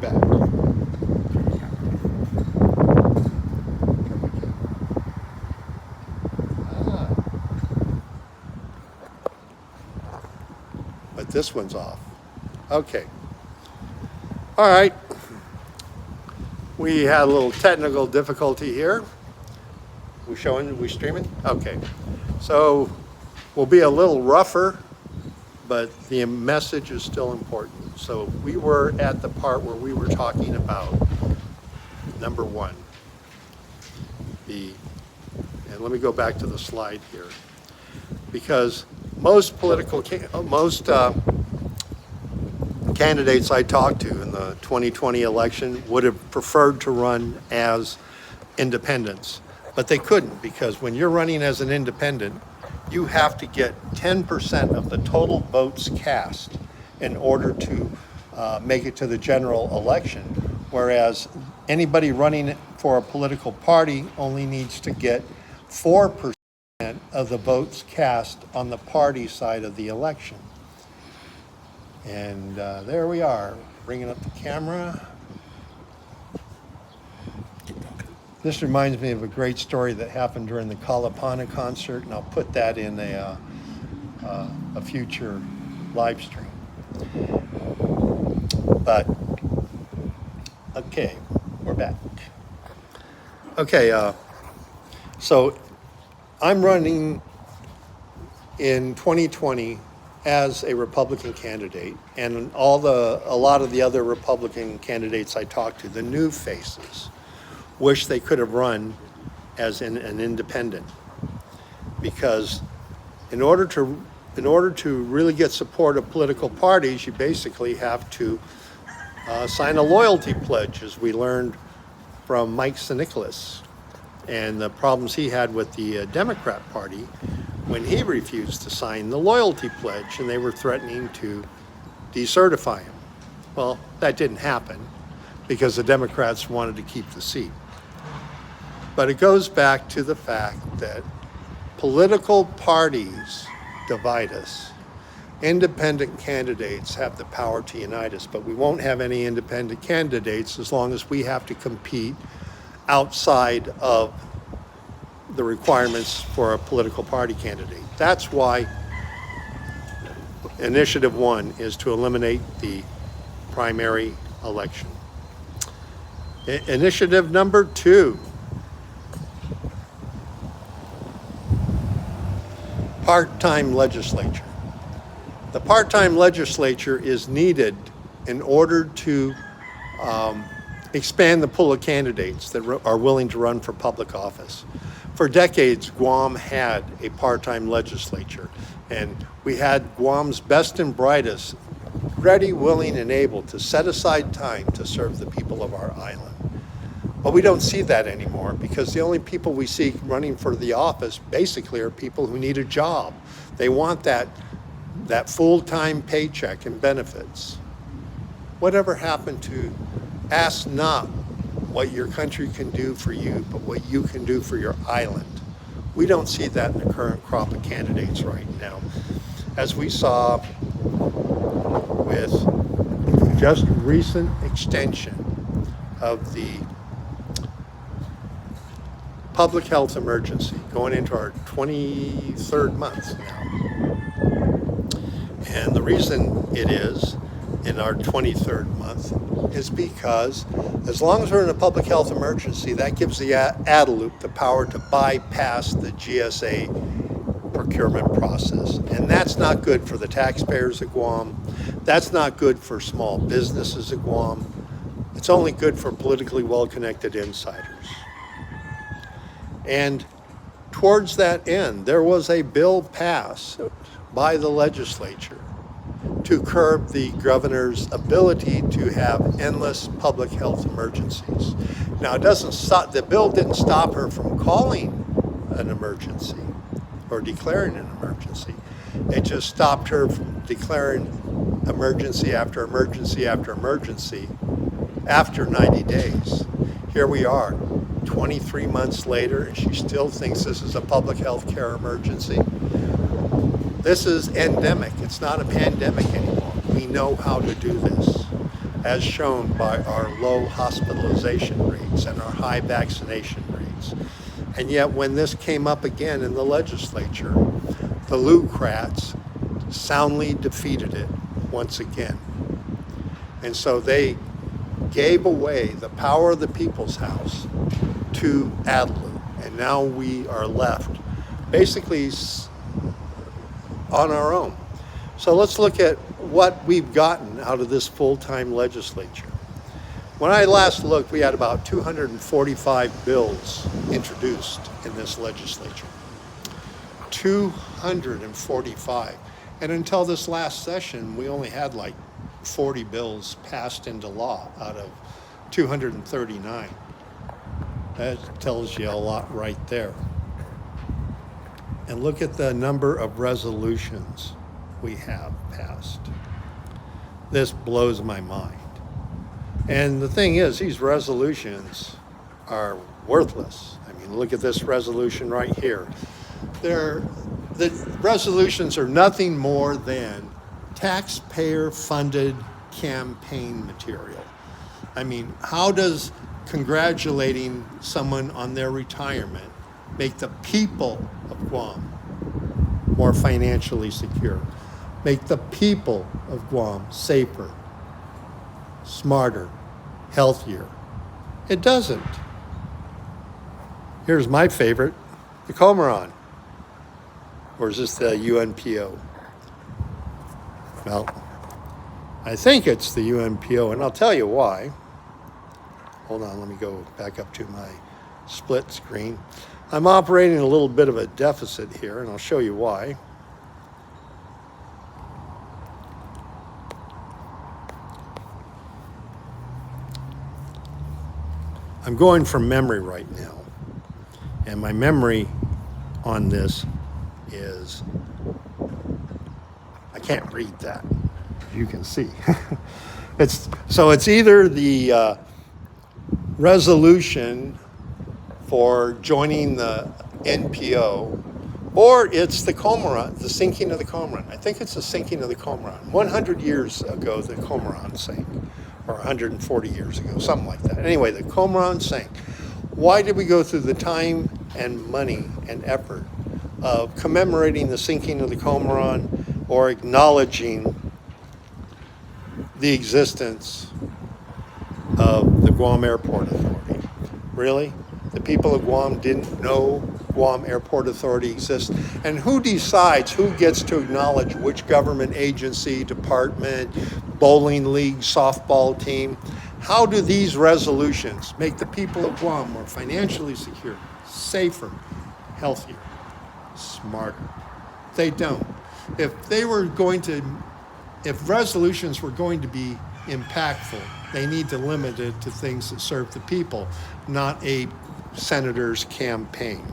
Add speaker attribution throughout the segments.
Speaker 1: back. But this one's off. Okay. All right. We had a little technical difficulty here. We streaming? Okay. So we'll be a little rougher, but the message is still important. So we were at the part where we were talking about number one. And let me go back to the slide here, because most candidates I talked to in the 2020 election would have preferred to run as independents, but they couldn't, because when you're running as an independent, you have to get 10% of the total votes cast in order to make it to the general election, whereas anybody running for a political party only needs to get 4% of the votes cast on the party side of the election. And there we are, bringing up the camera. This reminds me of a great story that happened during the Kalapana concert, and I'll put that in a future live stream. But, okay, we're back. Okay, so I'm running in 2020 as a Republican candidate, and a lot of the other Republican candidates I talked to, the new faces, wish they could have run as an independent, because in order to really get support of political parties, you basically have to sign a loyalty pledge, as we learned from Mike Nicholas and the problems he had with the Democrat Party when he refused to sign the loyalty pledge and they were threatening to decertify him. Well, that didn't happen because the Democrats wanted to keep the seat. But it goes back to the fact that political parties divide us. Independent candidates have the power to unite us, but we won't have any independent candidates as long as we have to compete outside of the requirements for a political party candidate. That's why Initiative 1 is to eliminate the primary election. Initiative number 2, part-time legislature. The part-time legislature is needed in order to expand the pool of candidates that are willing to run for public office. For decades, Guam had a part-time legislature, and we had Guam's best and brightest ready, willing, and able to set aside time to serve the people of our island. But we don't see that anymore, because the only people we see running for the office basically are people who need a job. They want that full-time paycheck and benefits. Whatever happened to ask not what your country can do for you, but what you can do for your island? We don't see that in the current crop of candidates right now. As we saw with just recent extension of the public health emergency, going into our 23rd month now. And the reason it is in our 23rd month is because as long as we're in a public health emergency, that gives the ADALUP the power to bypass the GSA procurement process. And that's not good for the taxpayers of Guam. That's not good for small businesses of Guam. It's only good for politically well-connected insiders. And towards that end, there was a bill passed by the legislature to curb the governor's ability to have endless public health emergencies. Now, the bill didn't stop her from calling an emergency or declaring an emergency. It just stopped her from declaring emergency after emergency after emergency after 90 days. Here we are, 23 months later, and she still thinks this is a public health care emergency. This is endemic. It's not a pandemic anymore. We know how to do this. as shown by our low hospitalization rates and our high vaccination rates. And yet when this came up again in the legislature, the Lucrats soundly defeated it once again. And so they gave away the power of the People's House to Adelu. And now we are left basically on our own. So let's look at what we've gotten out of this full-time legislature. When I last looked, we had about 245 bills introduced in this legislature. 245. And until this last session, we only had like 40 bills passed into law out of 239. That tells you a lot right there. And look at the number of resolutions we have passed. This blows my mind. And the thing is, these resolutions are worthless. I mean, look at this resolution right here. The resolutions are nothing more than taxpayer-funded campaign material. I mean, how does congratulating someone on their retirement make the people of Guam more financially secure? Make the people of Guam safer, smarter, healthier? It doesn't. Here's my favorite, the Comoran. Or is this the UNPO? Well, I think it's the UNPO, and I'll tell you why. Hold on, let me go back up to my split screen. I'm operating a little bit of a deficit here, and I'll show you why. I'm going from memory right now, and my memory on this is, I can't read that, as you can see. It's either the resolution for joining the NPO, or it's the Comoran, the sinking of the Comoran. I think it's the sinking of the Comoran. 100 years ago, the Comoran sank, or 140 years ago, something like that. Anyway, the Comoran sank. Why did we go through the time and money and effort of commemorating the sinking of the Comoran or acknowledging the existence of the Guam Airport Authority? Really? The people of Guam didn't know Guam Airport Authority exists? And who decides who gets to acknowledge which government agency, department, bowling league, softball team? How do these resolutions make the people of Guam more financially secure, safer, healthier, smarter? They don't. If resolutions were going to be impactful, they need to limit it to things that serve the people, not a senator's campaign.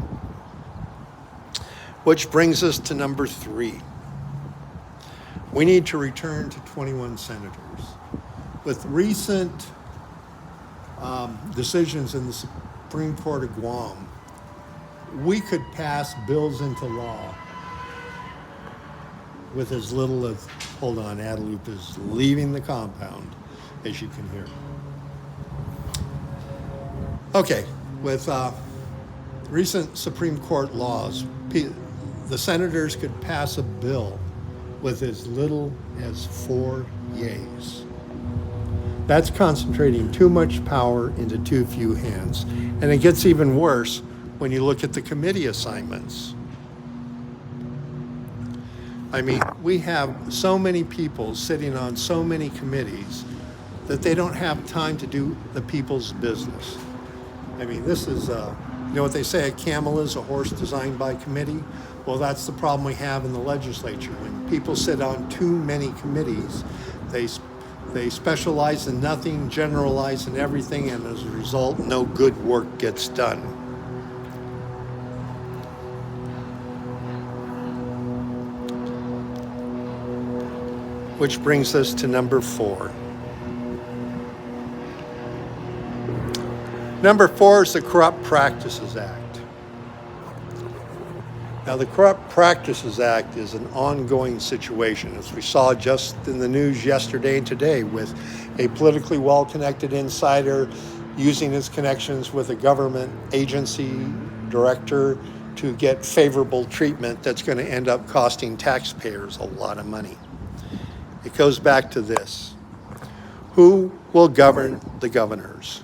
Speaker 1: Which brings us to number 3. We need to return to 21 senators. With recent decisions in the Supreme Court of Guam, we could pass bills into law with as little as, hold on, Adelup is leaving the compound, as you can hear. Okay, with recent Supreme Court laws, the senators could pass a bill with as little as 4 yeas. That's concentrating too much power into too few hands. And it gets even worse when you look at the committee assignments. I mean, we have so many people sitting on so many committees that they don't have time to do the people's business. I mean, this is, you know what they say, a camel is a horse designed by committee? Well, that's the problem we have in the legislature. When people sit on too many committees, they specialize in nothing, generalize in everything, and as a result, no good work gets done. Which brings us to number 4. Number 4 is the Corrupt Practices Act. Now, the Corrupt Practices Act is an ongoing situation, as we saw just in the news yesterday and today, with a politically well-connected insider using his connections with a government agency director to get favorable treatment that's going to end up costing taxpayers a lot of money. It goes back to this. Who will govern the governors?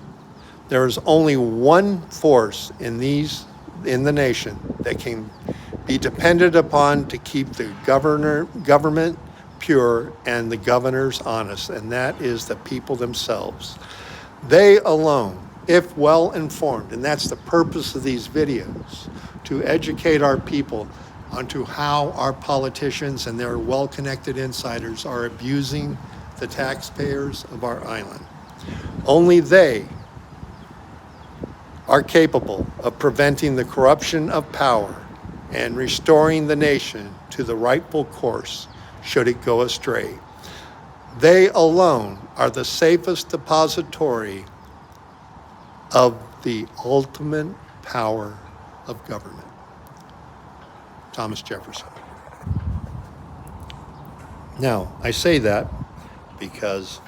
Speaker 1: There is only one force in the nation that can be depended upon to keep the government pure and the governors honest, and that is the people themselves. They alone, if well informed, and that's the purpose of these videos, to educate our people onto how our politicians and their well-connected insiders are abusing the taxpayers of our island. Only they are capable of preventing the corruption of power and restoring the nation to the rightful course should it go astray. They alone are the safest depository of the ultimate power of government. Thomas Jefferson. Now, I say that because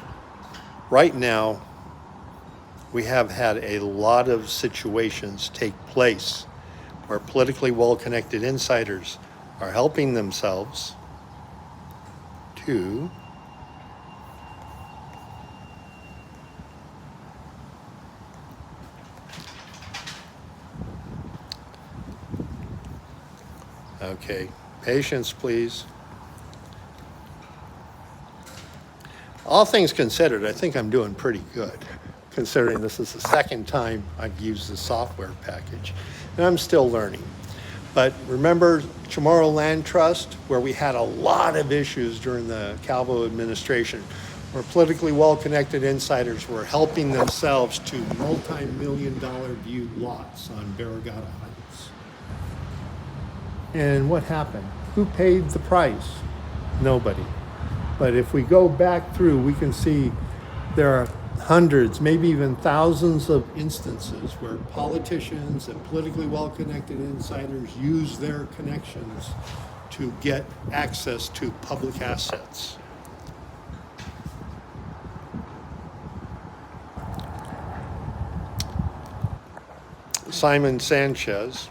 Speaker 1: right now we have had a lot of situations take place where politically well-connected insiders are helping themselves to okay, patience, please. All things considered, I think I'm doing pretty good, considering this is the second time I've used the software package, and I'm still learning. But remember Chamorro Land Trust, where we had a lot of issues during the Calvo administration, where politically well-connected insiders were helping themselves to multi-million-dollar viewed lots on Barragata Heights. And what happened? Who paid the price? Nobody. But if we go back through, we can see there are hundreds, maybe even thousands of instances where politicians and politically well-connected insiders use their connections to get access to public assets. Simon Sanchez,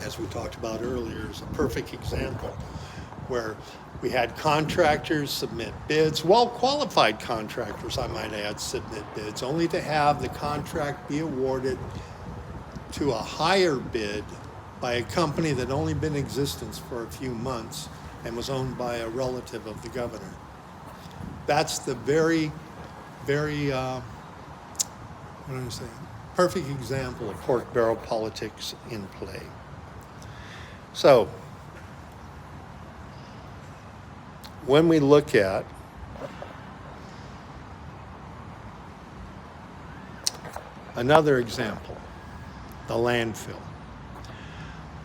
Speaker 1: as we talked about earlier, is a perfect example where we had contractors submit bids, well-qualified contractors, I might add, submit bids, only to have the contract be awarded to a higher bid by a company that only been in existence for a few months and was owned by a relative of the governor. That's the very, very, what am I saying? Perfect example of pork barrel politics in play. So, when we look at another example, the landfill.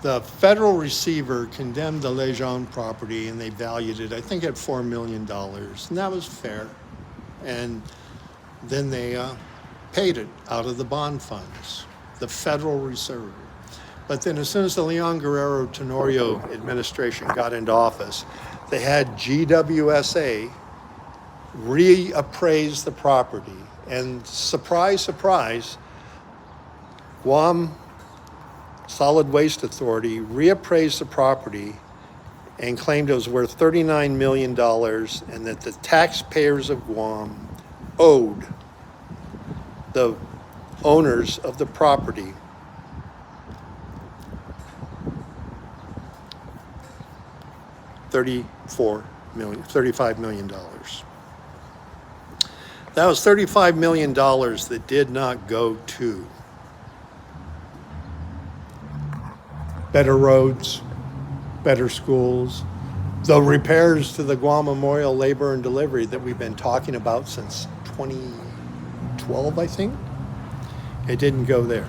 Speaker 1: The federal receiver condemned the Legion property and they valued it, I think, at $4 million, and that was fair. And then they paid it out of the bond funds, the Federal Reserve. But then as soon as the Leon-Guerrero Tenorio administration got into office, they had GWSA reappraise the property. And surprise, surprise, Guam Solid Waste Authority reappraised the property and claimed it was worth $39 million and that the taxpayers of Guam owed the owners of the property $35 million. That was $35 million that did not go to better roads, better schools, the repairs to the Guam Memorial Labor and Delivery that we've been talking about since 2012, I think. It didn't go there.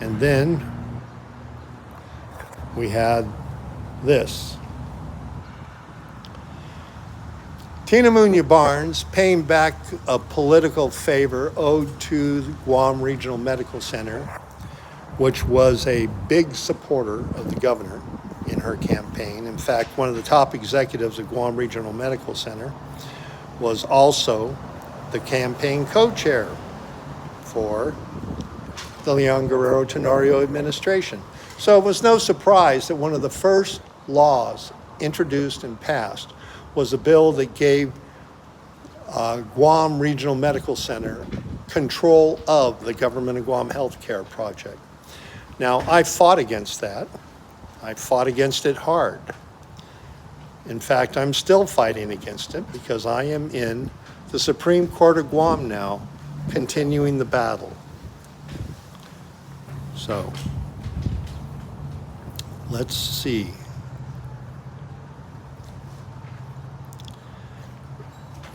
Speaker 1: And then we had this. Tina Munya Barnes paying back a political favor owed to the Guam Regional Medical Center which was a big supporter of the governor in her campaign. In fact, one of the top executives of Guam Regional Medical Center was also the campaign co-chair for the Leon-Guerrero Tenorio administration. So it was no surprise that one of the first laws introduced and passed was a bill that gave Guam Regional Medical Center control of the Government of Guam Healthcare Project. Now, I fought against that. I fought against it hard. In fact, I'm still fighting against it because I am in the Supreme Court of Guam now, continuing the battle. So, let's see.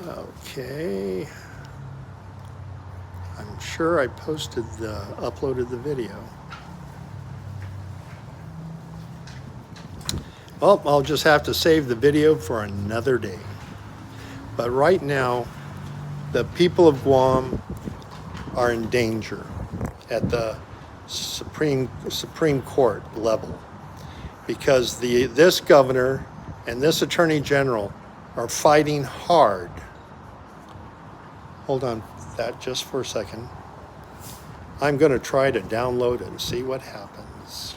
Speaker 1: Okay. I'm sure I uploaded the video. Well, I'll just have to save the video for another day. But right now, the people of Guam are in danger at the Supreme Court level because this governor and this attorney general are fighting hard. Hold on that just for a second. I'm going to try to download it and see what happens.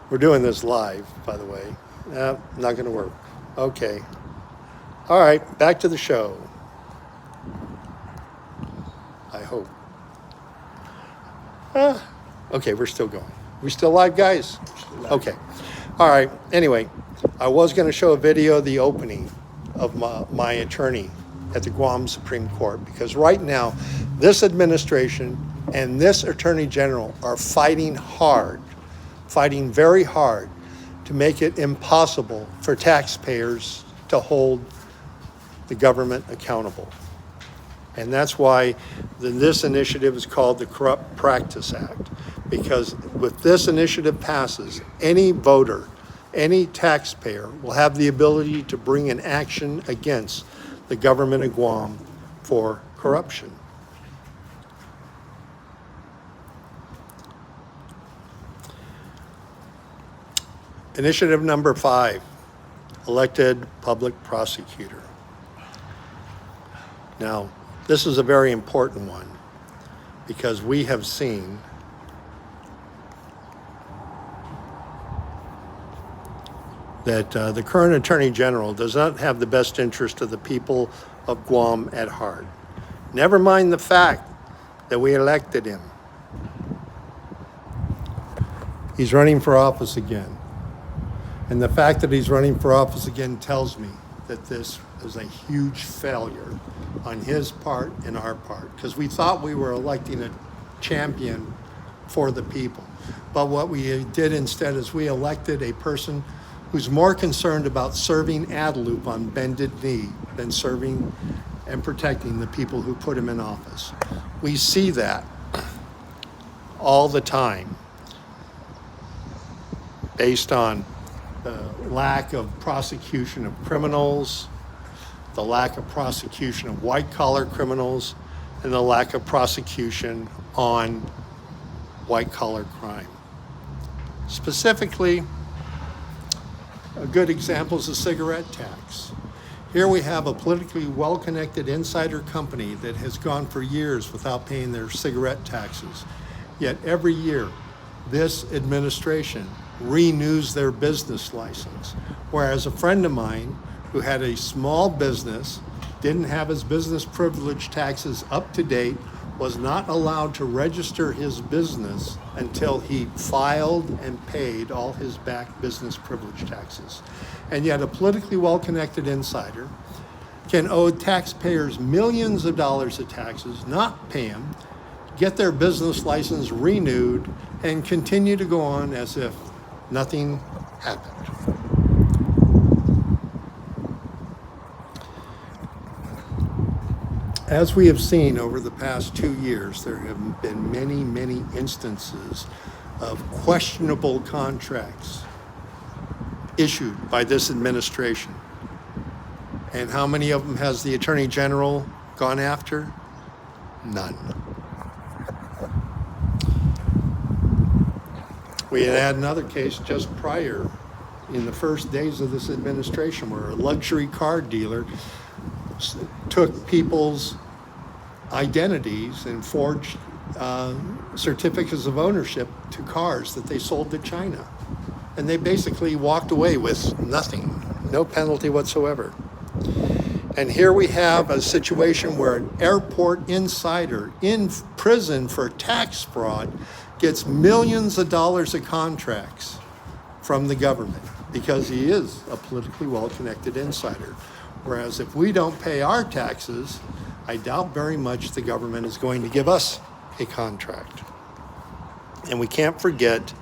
Speaker 1: We're doing this live, by the way. Not going to work. Okay. All right, back to the show. I hope. Okay, we're still going. We still live, guys? Okay. All right. Anyway, I was going to show a video of the opening of my attorney at the Guam Supreme Court because right now, this administration and this attorney general are fighting very hard to make it impossible for taxpayers to hold the government accountable. And that's why this initiative is called the Corrupt Practice Act, because if this initiative passes, any voter, any taxpayer will have the ability to bring an action against the government of Guam for corruption. Initiative number 5, elected public prosecutor. Now, this is a very important one because we have seen that the current Attorney General does not have the best interest of the people of Guam at heart. Never mind the fact that we elected him. He's running for office again. And the fact that he's running for office again tells me that this is a huge failure on his part and our part, because we thought we were electing a champion for the people. But what we did instead is we elected a person who's more concerned about serving Adelup on bended knee than serving and protecting the people who put him in office. We see that all the time based on the lack of prosecution of criminals, the lack of prosecution of white-collar criminals, and the lack of prosecution on white-collar crime. Specifically, a good example is the cigarette tax. Here we have a politically well-connected insider company that has gone for years without paying their cigarette taxes. Yet every year, this administration renews their business license. Whereas a friend of mine who had a small business, didn't have his business privilege taxes up to date, was not allowed to register his business until he filed and paid all his back business privilege taxes. And yet a politically well-connected insider can owe taxpayers millions of dollars of taxes, not pay them, get their business license renewed, and continue to go on as if nothing happened. As we have seen over the past 2 years, there have been many, many instances of questionable contracts issued by this administration. And how many of them has the Attorney General gone after? None. We had another case just prior, in the first days of this administration, where a luxury car dealer took people's identities and forged certificates of ownership to cars that they sold to China. And they basically walked away with nothing, no penalty whatsoever. And here we have a situation where an airport insider in prison for tax fraud gets millions of dollars of contracts from the government because he is a politically well-connected insider. Whereas if we don't pay our taxes, I doubt very much the government is going to give us a contract. And we can't forget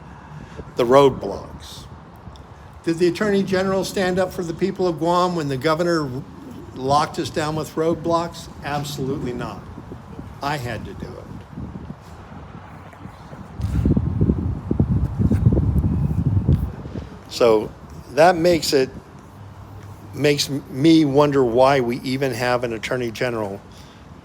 Speaker 1: the roadblocks. Did the Attorney General stand up for the people of Guam when the governor locked us down with roadblocks? Absolutely not. I had to do it. So that makes me wonder why we even have an Attorney General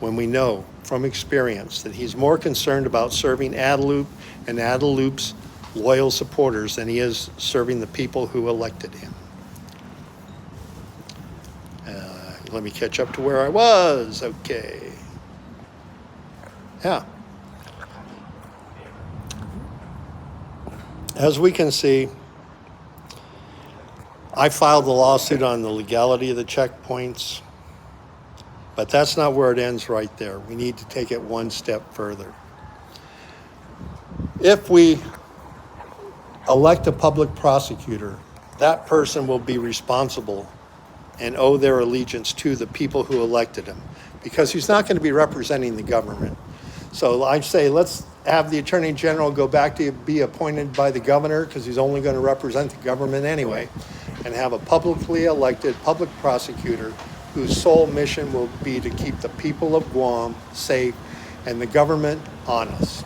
Speaker 1: when we know from experience that he's more concerned about serving Adelup and Adelup's loyal supporters than he is serving the people who elected him. Let me catch up to where I was. Okay. Yeah. As we can see, I filed the lawsuit on the legality of the checkpoints, but that's not where it ends right there. We need to take it one step further. If we elect a public prosecutor, that person will be responsible and owe their allegiance to the people who elected him, because he's not going to be representing the government. So I say let's have the Attorney General go back to be appointed by the governor, because he's only going to represent the government anyway, and have a publicly elected public prosecutor whose sole mission will be to keep the people of Guam safe and the government honest.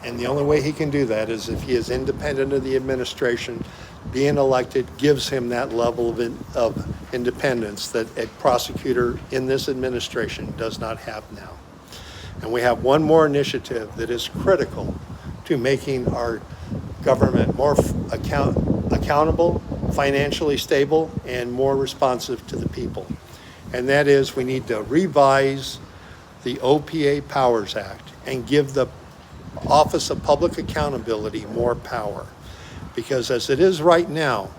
Speaker 1: And the only way he can do that is if he is independent of the administration. Being elected gives him that level of independence that a prosecutor in this administration does not have now. And we have one more initiative that is critical to making our government more accountable, financially stable, and more responsive to the people. And that is, we need to revise the OPA Powers Act and give the Office of Public Accountability more power. Because as it is right now,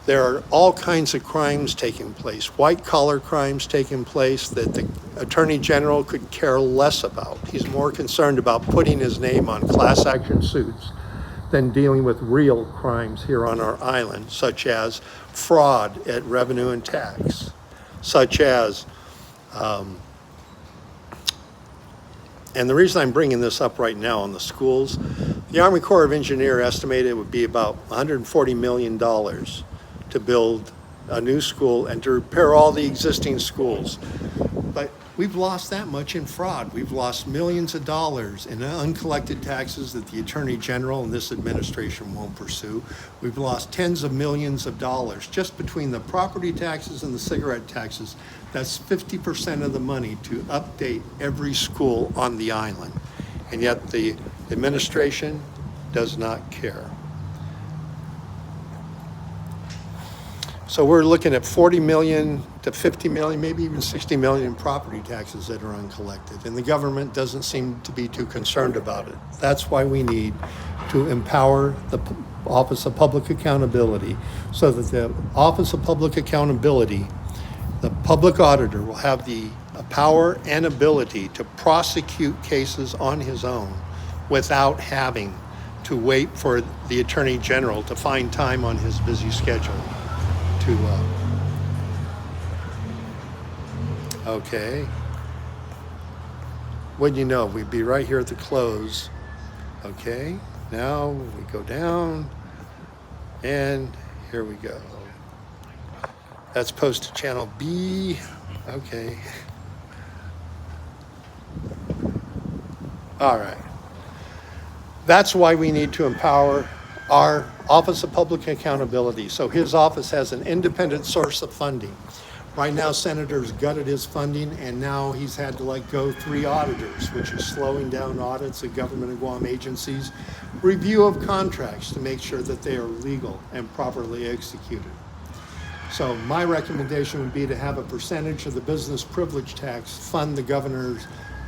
Speaker 1: there are all kinds of crimes taking place, white-collar crimes taking place that the Attorney General could care less about. He's more concerned about putting his name on class action suits than dealing with real crimes here on our island, such as fraud at revenue and tax, such as, and the reason I'm bringing this up right now on the schools, the Army Corps of Engineers estimated it would be about $140 million to build a new school and to repair all the existing schools. But we've lost that much in fraud. We've lost millions of dollars in uncollected taxes that the Attorney General and this administration won't pursue. We've lost tens of millions of dollars just between the property taxes and the cigarette taxes. That's 50% of the money to update every school on the island. And yet the administration does not care. So we're looking at 40 million to 50 million, maybe even 60 million in property taxes that are uncollected. And the government doesn't seem to be too concerned about it. That's why we need to empower the Office of Public Accountability, so that the Office of Public Accountability, the public auditor, will have the power and ability to prosecute cases on his own without having to wait for the Attorney General to find time on his busy schedule to, okay. Wouldn't you know, we'd be right here at the close. Okay, now we go down, and here we go. That's posted channel B. Okay. All right. That's why we need to empower our Office of Public Accountability, so his office has an independent source of funding. Right now, Senator's gutted his funding, and now he's had to let go 3 auditors, which is slowing down audits of government of Guam agencies, review of contracts to make sure that they are legal and properly executed. So my recommendation would be to have a percentage of the business privilege tax fund the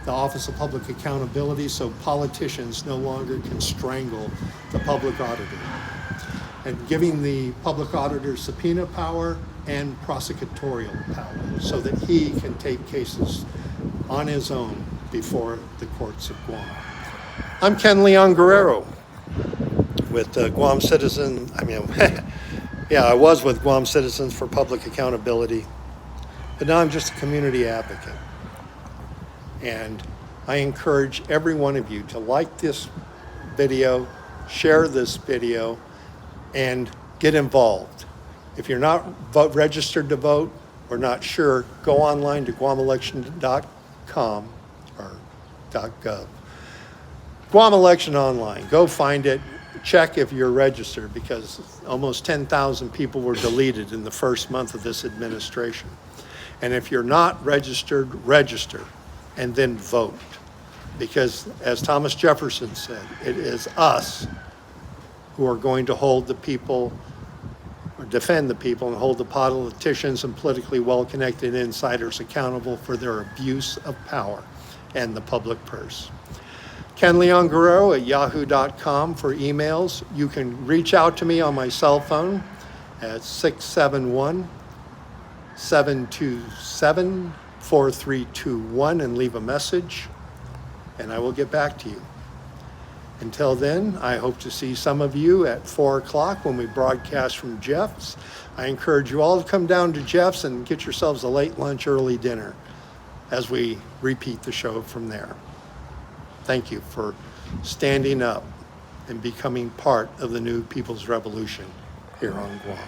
Speaker 1: Office of Public Accountability, so politicians no longer can strangle the public auditor. And giving the public auditor subpoena power and prosecutorial power so that he can take cases on his own before the courts of Guam. I'm Ken Leon-Guerrero with Guam Citizen, I was with Guam Citizens for Public Accountability, but now I'm just a community advocate. And I encourage every one of you to like this video, share this video, and get involved. If you're not registered to vote or not sure, go online to guamelection.com or .gov. Guam Election Online, go find it, check if you're registered, because almost 10,000 people were deleted in the first month of this administration. And if you're not registered, register and then vote. Because as Thomas Jefferson said, it is us who are going to hold the people, or defend the people, and hold the politicians and politically well-connected insiders accountable for their abuse of power and the public purse. Ken Leon-Guerrero at yahoo.com for emails. You can reach out to me on my cell phone at 671-727-4321 and leave a message, and I will get back to you. Until then, I hope to see some of you at 4 o'clock when we broadcast from Jeff's. I encourage you all to come down to Jeff's and get yourselves a late lunch, early dinner as we repeat the show from there. Thank you for standing up and becoming part of the new People's Revolution here on Guam.